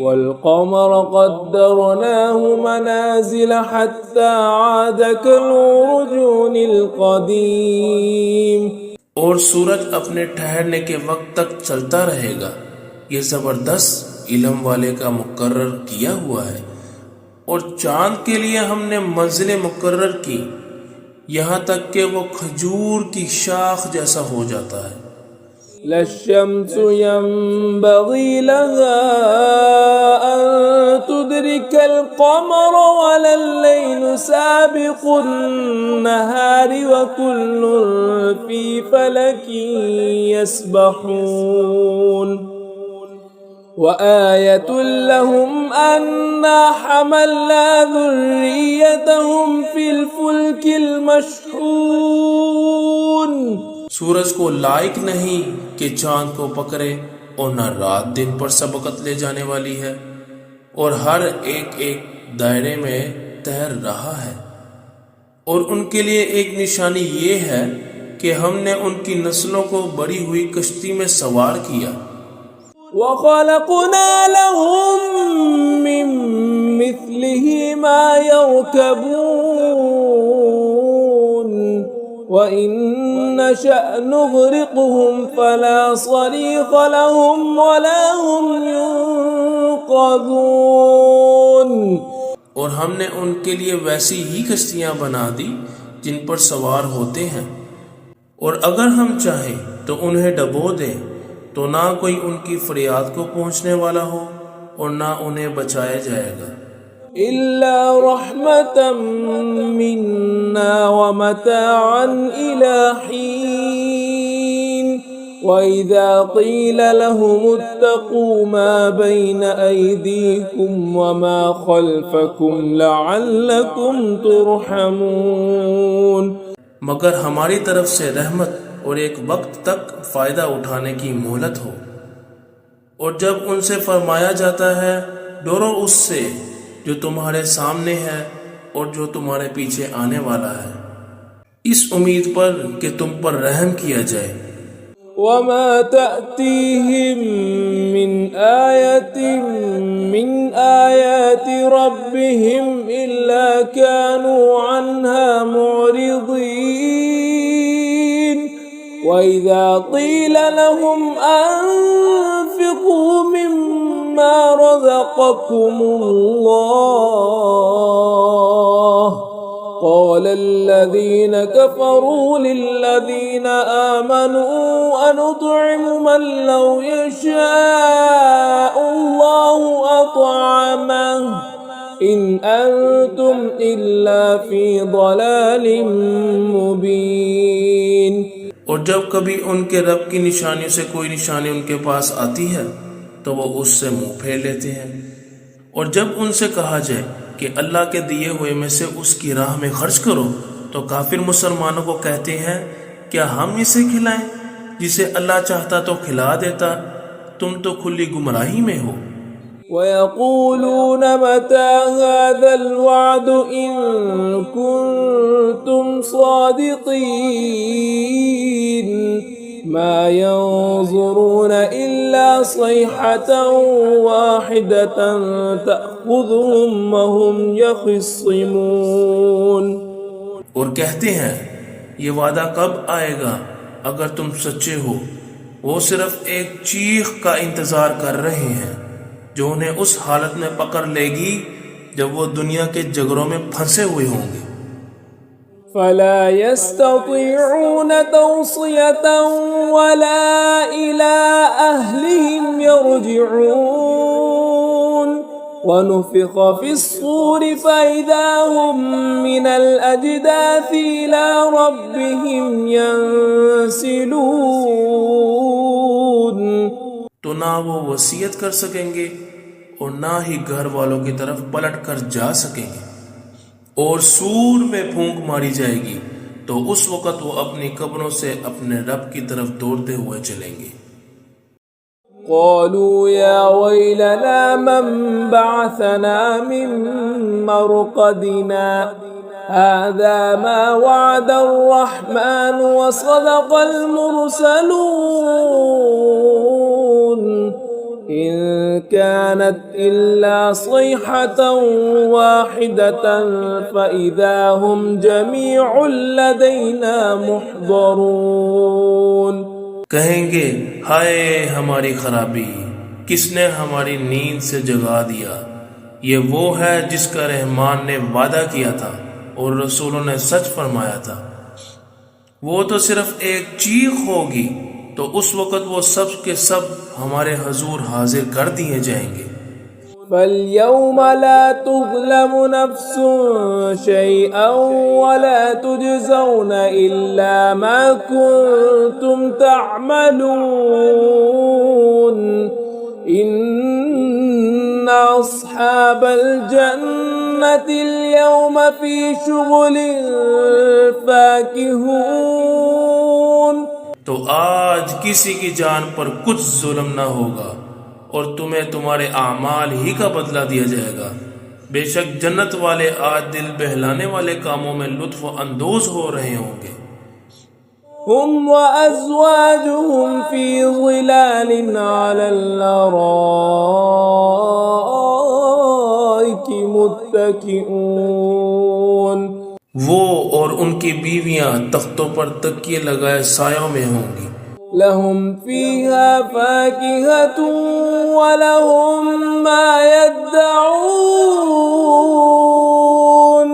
[SPEAKER 1] والقمر قدرناه منازل حتى عاد كالعرجون القديم.
[SPEAKER 2] اور سورج اپنے ٹھہرنے کے وقت تک چلتا رہے گا، یہ زبردست علم والے کا مقرر کیا ہوا ہے. اور چاند کے لیے ہم نے منزلیں مقرر کی یہاں تک کہ وہ کھجور کی شاخ جیسا ہو جاتا ہے.
[SPEAKER 1] لا الشمس ينبغي لها أن تدرك القمر ولا الليل سابق النهار وكل في فلك يسبحون وآية لهم أنا حملنا ذريتهم في الفلك المشحون.
[SPEAKER 2] سورج کو لائق نہیں کہ چاند کو پکڑے اور نہ رات دن پر سبقت لے جانے والی ہے اور ہر ایک دائرے میں تیر رہا ہے. اور ان کے لیے ایک نشانی یہ ہے کہ ہم نے ان کی نسلوں کو بڑی ہوئی کشتی میں سوار کیا.
[SPEAKER 1] وَخَلَقْنَا لَهُم مِّن مِّثْلِهِ مَا يَرْكَبُونَ وَإِن نَّشَأْ نُغْرِقْهُمْ فَلَا صَرِيخَ لَهُمْ وَلَا هُمْ يُنقَذُونَ.
[SPEAKER 2] اور ہم نے ان کے لیے ویسی ہی کشتیاں بنا دی جن پر سوار ہوتے ہیں، اور اگر ہم چاہیں تو انہیں ڈبو دیں تو نہ کوئی ان کی فریاد کو پہنچنے والا ہو اور نہ انہیں بچایا جائے گا.
[SPEAKER 1] إِلَّا رَحْمَةً مِّنَّا وَمَتَاعًا إِلَى حِينٍ. وَإِذَا قِيلَ لَهُمُ اتَّقُوا مَا بَيْنَ أَيْدِيكُمْ وَمَا خَلْفَكُمْ لَعَلَّكُمْ تُرْحَمُونَ.
[SPEAKER 2] مگر ہماری طرف سے رحمت اور ایک وقت تک فائدہ اٹھانے کی مہلت ہو. اور جب ان سے فرمایا جاتا ہے ڈرو اس سے جو تمہارے سامنے ہے اور جو تمہارے پیچھے آنے والا ہے، اس امید پر کہ تم پر رحم کیا جائے.
[SPEAKER 1] وَمَا تَأْتِيهِم مِّنْ آيَةٍ مِّنْ آيَاتِ رَبِّهِمْ إِلَّا كَانُوا عَنْهَا مُعْرِضِينَ. وَإِذَا قِيلَ لَهُمْ أَنفِقُوا مِمَّا رَزَقَكُمُ اللَّهُ قَالَ الَّذِينَ كَفَرُوا لِلَّذِينَ آمَنُوا أَنُطْعِمُ مَن لَّوْ يَشَاءُ اللَّهُ أَطْعَمَهُ إِنْ أَنتُمْ إِلَّا فِي ضَلَالٍ مُّبِينٍ.
[SPEAKER 2] اور جب کبھی ان کے رب کی نشانیوں سے کوئی نشانی ان کے پاس آتی ہے تو وہ اس سے منہ پھیر لیتے ہیں. اور جب ان سے کہا جائے کہ اللہ کے دیے ہوئے میں سے اس کی راہ میں خرچ کرو تو کافر مسلمانوں کو کہتے ہیں کیا ہم اسے کھلائیں؟ جسے اللہ چاہتا تو کھلا دیتا، تم تو کھلی گمراہی میں ہو.
[SPEAKER 1] وَيَقُولُونَ مَتَى هَذَا الْوَعْدُ إِن كُنتُمْ صَادِقِينَ مَا يَنظُرُونَ إِلَّا صَيْحَةً وَاحِدَةً تَأْخُذُهُمْ وَهُمْ يَخِصِّمُونَ.
[SPEAKER 2] اور کہتے ہیں یہ وعدہ کب آئے گا اگر تم سچے ہو؟ وہ صرف ایک چیخ کا انتظار کر رہے ہیں جو انہیں اس حالت میں پکڑ لے گی جب وہ دنیا کے جگروں میں پھنسے ہوئے ہوں گے.
[SPEAKER 1] فَلَا يَسْتَطِيعُونَ تَوْصِيَةً وَلَا إِلَىٰ أَهْلِهِمْ يَرْجِعُونَ. وَنُفِخَ فِي الصُّورِ فَإِذَا هُم مِّنَ الْأَجْدَاثِ إِلَىٰ رَبِّهِمْ يَنسِلُونَ.
[SPEAKER 2] تو نہ وہ وصیت کر سکیں گے اور نہ ہی گھر والوں کی طرف پلٹ کر جا سکیں گے. اور سور میں پھونک ماری جائے گی تو اس وقت وہ اپنی قبروں سے اپنے رب کی طرف دوڑتے ہوئے چلیں گے.
[SPEAKER 1] قالوا يا ويلنا من بعثنا من مرقدنا هذا ما وعد الرحمن وصدق المرسلون إن كانت إلا صيحة واحدة فإذا هم جميع لدينا محضرون.
[SPEAKER 2] کہیں گے ہائے ہماری خرابی، کس نے ہماری نیند سے جگا دیا؟ یہ وہ ہے جس کا رحمان نے وعدہ کیا تھا اور رسولوں نے سچ فرمایا تھا. وہ تو صرف ایک چیخ ہوگی تو اس وقت وہ سب کے سب ہمارے حضور حاضر کر دیے جائیں گے۔
[SPEAKER 1] فَالْيَوْمَ لَا تُظْلَمُ نَفْسٌ شَيْئًا وَلَا تُجْزَوْنَ إِلَّا مَا كُنْتُمْ تَعْمَلُونَ إِنَّ أَصْحَابَ الْجَنَّةِ الْيَوْمَ فِي شُغُلٍ فَاكِهُونَ۔
[SPEAKER 2] تو آج کسی کی جان پر کچھ ظلم نہ ہوگا اور تمہیں تمہارے اعمال ہی کا بدلہ دیا جائے گا۔ بے شک جنت والے آج دل بہلانے والے کاموں میں لطف اندوز ہو رہے ہوں گے۔
[SPEAKER 1] هم وأزواجهم في ظلال على الأرائك متكئون۔
[SPEAKER 2] وہ اور ان کی بیویاں تختوں پر تکیے لگائے سایوں میں ہوں گی۔
[SPEAKER 1] لهم فيها فاكهة ولهم ما يدعون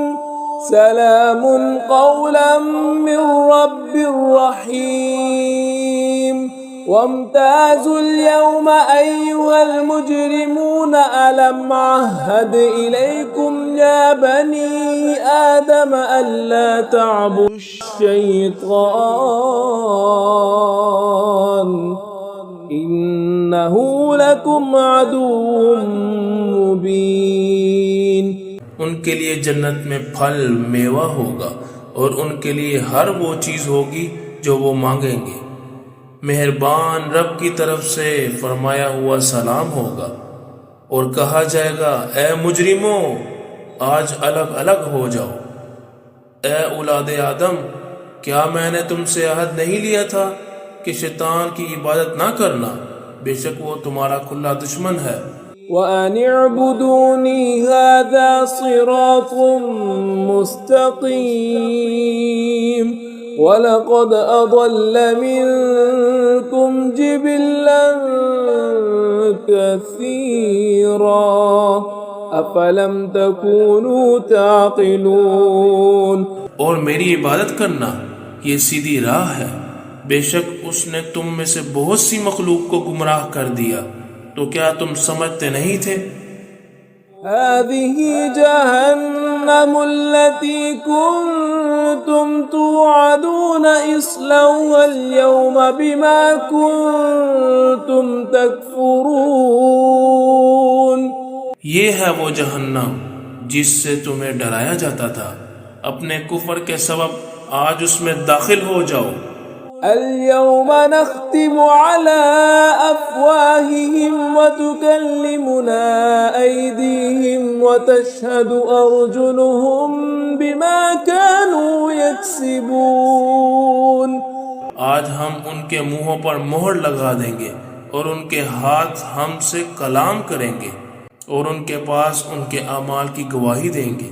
[SPEAKER 1] سلام قولا من رب رحيم۔ وامتازوا اليوم أيها المجرمون ألم عهد إليكم يا بني آدم ألا تعبدوا الشيطان إنه لكم عدو مبين۔
[SPEAKER 2] ان کے لیے جنت میں پھل میوہ ہوگا اور ان کے لیے ہر وہ چیز ہوگی جو وہ مانگیں گے۔ مہربان رب کی طرف سے فرمایا ہوا سلام ہوگا اور کہا جائے گا اے مجرموں آج الگ الگ ہو جاؤ۔ اے اولاد آدم کیا میں نے تم سے عہد نہیں لیا تھا کہ شیطان کی عبادت نہ کرنا، بے شک وہ تمہارا کھلا دشمن ہے۔
[SPEAKER 1] وَأَنِ اعْبُدُونِي هَذَا صِرَاطٌ مُسْتَقِيمٌ وَلَقَدْ أَضَلَّ مِنْكُمْ جِبِلًّا كَثِيرًا أَفَلَمْ تَكُونُوا تَعْقِلُونَ۔
[SPEAKER 2] اور میری عبادت کرنا یہ سیدھی راہ ہے، بے شک اس نے تم میں سے بہت سی مخلوق کو گمراہ کر دیا، تو کیا تم سمجھتے نہیں تھے؟
[SPEAKER 1] هذه جهنم التي كنتم توعدون اصلوها اليوم بما كنتم تكفرون۔
[SPEAKER 2] یہ ہے وہ جہنم جس سے تمہیں ڈرایا جاتا تھا، اپنے کفر کے سبب آج اس میں داخل ہو جاؤ۔
[SPEAKER 1] اليوم نختم على أفواههم وتكلمنا أيديهم وتشهد أرجلهم بما كانوا يكسبون۔
[SPEAKER 2] آج ہم ان کے منہوں پر مہر لگا دیں گے اور ان کے ہاتھ ہم سے کلام کریں گے اور ان کے پاس ان کے اعمال کی گواہی دیں گے۔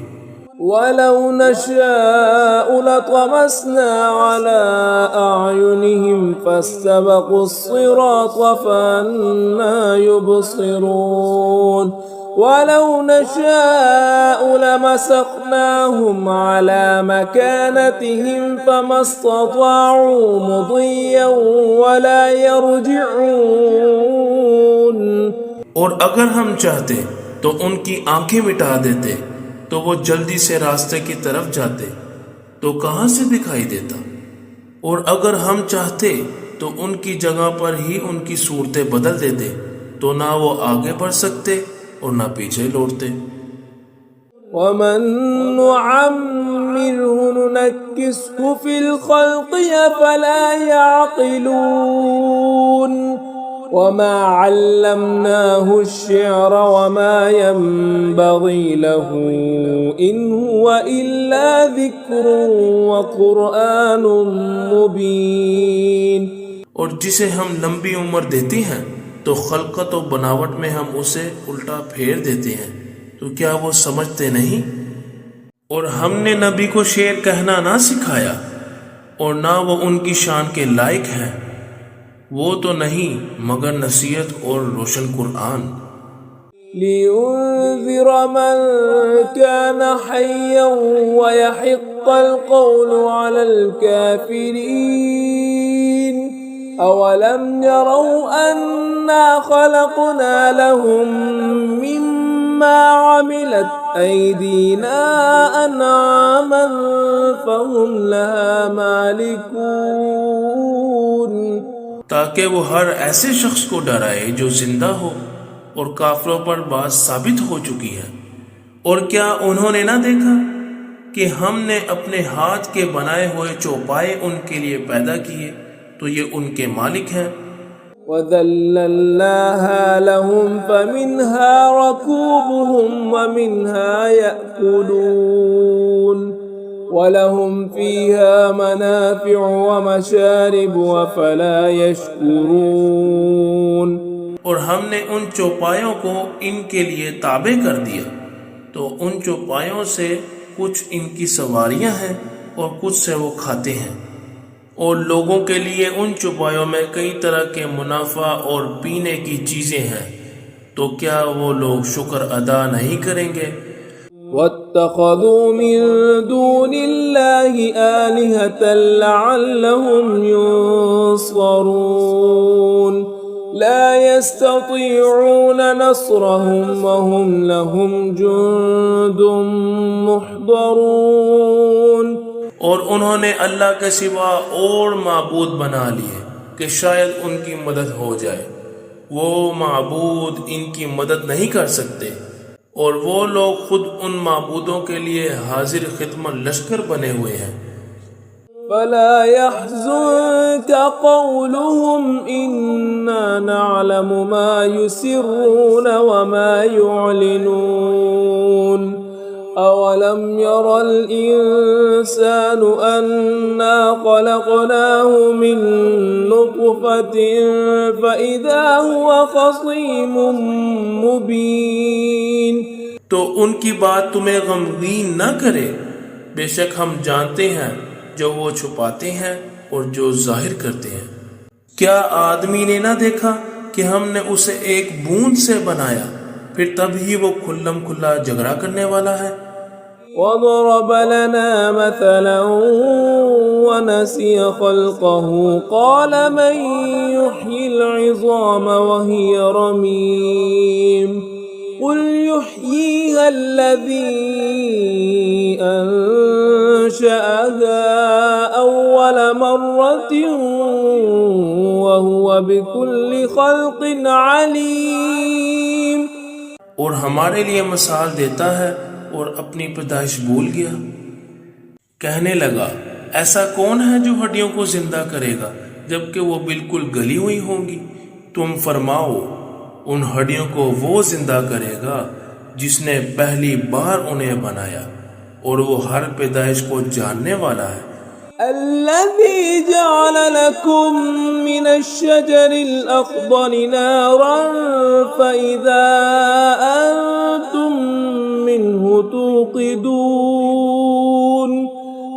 [SPEAKER 1] وَلَوْ نَشَاءُ لَطَمَسْنَا عَلَىٰ أَعْيُنِهِمْ فَاسْتَبَقُوا الصِّرَاطَ فَأَنَّىٰ يُبْصِرُونَ وَلَوْ نَشَاءُ لَمَسَخْنَاهُمْ عَلَىٰ مَكَانَتِهِمْ فَمَا اسْتَطَاعُوا مُضِيًّا وَلَا يَرْجِعُونَ۔
[SPEAKER 2] اور اگر ہم چاہتے تو ان کی آنکھیں مٹا دیتے تو وہ جلدی سے راستے کی طرف جاتے تو کہاں سے دکھائی دیتا، اور اگر ہم چاہتے تو ان کی جگہ پر ہی ان کی صورتیں بدل دیتے تو نہ وہ آگے بڑھ سکتے اور نہ پیچھے لوٹتے۔
[SPEAKER 1] وَمَن نُّعَمِّرْهُ نُنَكِّسْهُ فِي الْخَلْقِ أَفَلَا يَعْقِلُونَ وَمَا عَلَّمْنَاهُ الشِّعْرَ وَمَا يَنبَغِي لَهُ إِنْ هُوَ إِلَّا ذِكْرٌ وَقُرْآنٌ مُبِينٌ۔
[SPEAKER 2] اور جسے ہم لمبی عمر دیتے ہیں تو خلقت و بناوٹ میں ہم اسے الٹا پھیر دیتے ہیں، تو کیا وہ سمجھتے نہیں؟ اور ہم نے نبی کو شعر کہنا نہ سکھایا اور نہ وہ ان کی شان کے لائق ہیں، وہ تو نہیں مگر نصیحت اور روشن قرآن۔
[SPEAKER 1] لِيُنذِرَ مَن كَانَ حَيًّا وَيَحِقَّ الْقَوْلُ عَلَى الْكَافِرِينَ أولم يروا أنا خلقنا لهم مما عملت أيدينا أنعاما فهم لها مالكون
[SPEAKER 2] تاکہ وہ ہر ایسے شخص کو ڈرائے جو زندہ ہو اور کافروں پر بات ثابت ہو چکی ہے۔ اور کیا انہوں نے نہ دیکھا کہ ہم نے اپنے ہاتھ کے بنائے ہوئے چوپائے ان کے لیے پیدا کیے تو یہ ان کے مالک ہیں۔
[SPEAKER 1] وَذَلَّلْنَاهَا لَهُمْ فَمِنْهَا رَكُوبُهُمْ وَمِنْهَا يَأْكُلُونَ وَلَهُمْ فِيهَا مَنَافِعُ وَمَشَارِبُ وَفَلَا يَشْكُرُونَ۔
[SPEAKER 2] اور ہم نے ان چوپایوں کو ان کے لیے تابع کر دیا تو ان چوپایوں سے کچھ ان کی سواریاں ہیں اور کچھ سے وہ کھاتے ہیں، اور لوگوں کے لیے ان چوپایوں میں کئی طرح کے منافع اور پینے کی چیزیں ہیں، تو کیا وہ لوگ شکر ادا نہیں کریں گے؟
[SPEAKER 1] وَاتَّخَذُوا مِن دُونِ اللَّهِ آلِهَةً لَعَلَّهُمْ يُنصَرُونَ لَا يَسْتَطِيعُونَ نَصْرَهُمْ وَهُمْ لَهُمْ جُندٌ مُحْضَرُونَ۔
[SPEAKER 2] اور انہوں نے اللہ کے سوا اور معبود بنا لیے کہ شاید ان کی مدد ہو جائے، وہ معبود ان کی مدد نہیں کر سکتے، اور وہ لوگ خود ان معبودوں کے لیے حاضر خدمت لشکر بنے ہوئے ہیں۔
[SPEAKER 1] فَلَا يَحْزُنكَ قَوْلُهُمْ إِنَّا نَعْلَمُ مَا يُسِرُّونَ وَمَا يُعْلِنُونَ أَوَلَمْ يَرَ الْإِنسَانُ أَنَّا خَلَقْنَاهُ مِن نُّطْفَةٍ فَإِذَا هُوَ خَصِيمٌ مُّبِينٌ۔
[SPEAKER 2] تو ان کی بات تمہیں غمگین نہ کرے، بے شک ہم جانتے ہیں جو وہ چھپاتے ہیں اور جو ظاہر کرتے ہیں۔ کیا آدمی نے نہ دیکھا کہ ہم نے اسے ایک بوند سے بنایا، پھر تب ہی وہ کھلم کھلا جھگڑا کرنے والا ہے۔
[SPEAKER 1] وَضَرَبَ لَنَا مَثَلًا وَنَسِيَ خَلْقَهُ قَالَ مَن يُحْيِي الْعِظَامَ وَهِيَ رَمِيمٌ قُلْ يُحْيِيهَا الَّذِي أَنشَأَهَا أَوَّلَ مَرَّةٍ وَهُوَ بِكُلِّ خَلْقٍ عَلِيمٌ۔
[SPEAKER 2] اور ہمارے لیے مثال دیتا ہے اور اپنی پیدائش بھول گیا۔ کہنے لگا، ایسا کون ہے جو ہڈیوں کو زندہ کرے گا جبکہ وہ بالکل گلی ہوئی ہوں گی؟ تم فرماؤ، ان ہڈیوں کو وہ زندہ کرے گا جس نے پہلی بار انہیں بنایا، اور وہ ہر پیدائش کو جاننے والا ہے۔
[SPEAKER 1] الذي جعل لكم من الشجر الأخضر نارا فإذا أنتم منه توقدون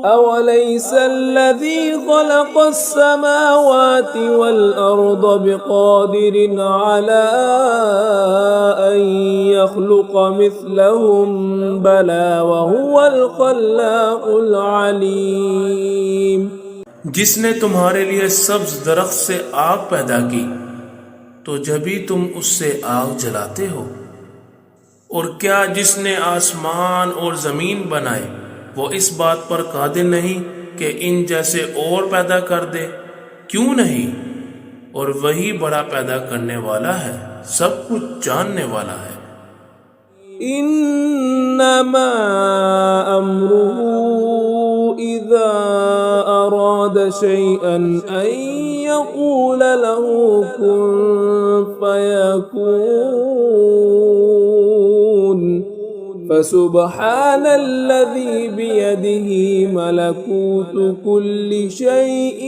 [SPEAKER 1] أوليس الذي خلق السماوات والأرض بقادر على أن يخلق مثلهم بلى وهو الخلاق العليم۔
[SPEAKER 2] جس نے تمہارے لیے سبز درخت سے آگ پیدا کی تو جبھی تم اس سے آگ جلاتے ہو، اور کیا جس نے آسمان اور زمین بنائے وہ اس بات پر قادر نہیں کہ ان جیسے اور پیدا کر دے؟ کیوں نہیں؟ اور وہی بڑا پیدا کرنے والا ہے، سب کچھ جاننے والا ہے۔
[SPEAKER 1] انما امره اذا اراد شيئا ان يقول له كن فيكون فسبحان الذي بيده ملكوت كل شيء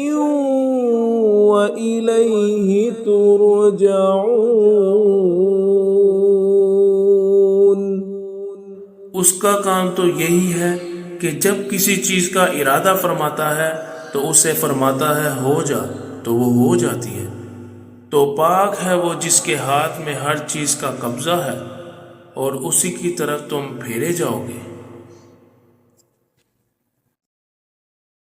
[SPEAKER 1] وإليه ترجعون۔
[SPEAKER 2] اس کا کام تو یہی ہے کہ جب کسی چیز کا ارادہ فرماتا ہے تو اسے فرماتا ہے ہو جا تو وہ ہو جاتی ہے۔ تو پاک ہے وہ جس کے ہاتھ میں ہر چیز کا قبضہ ہے، اور اسی کی طرف تم پھیرے جاؤ گے۔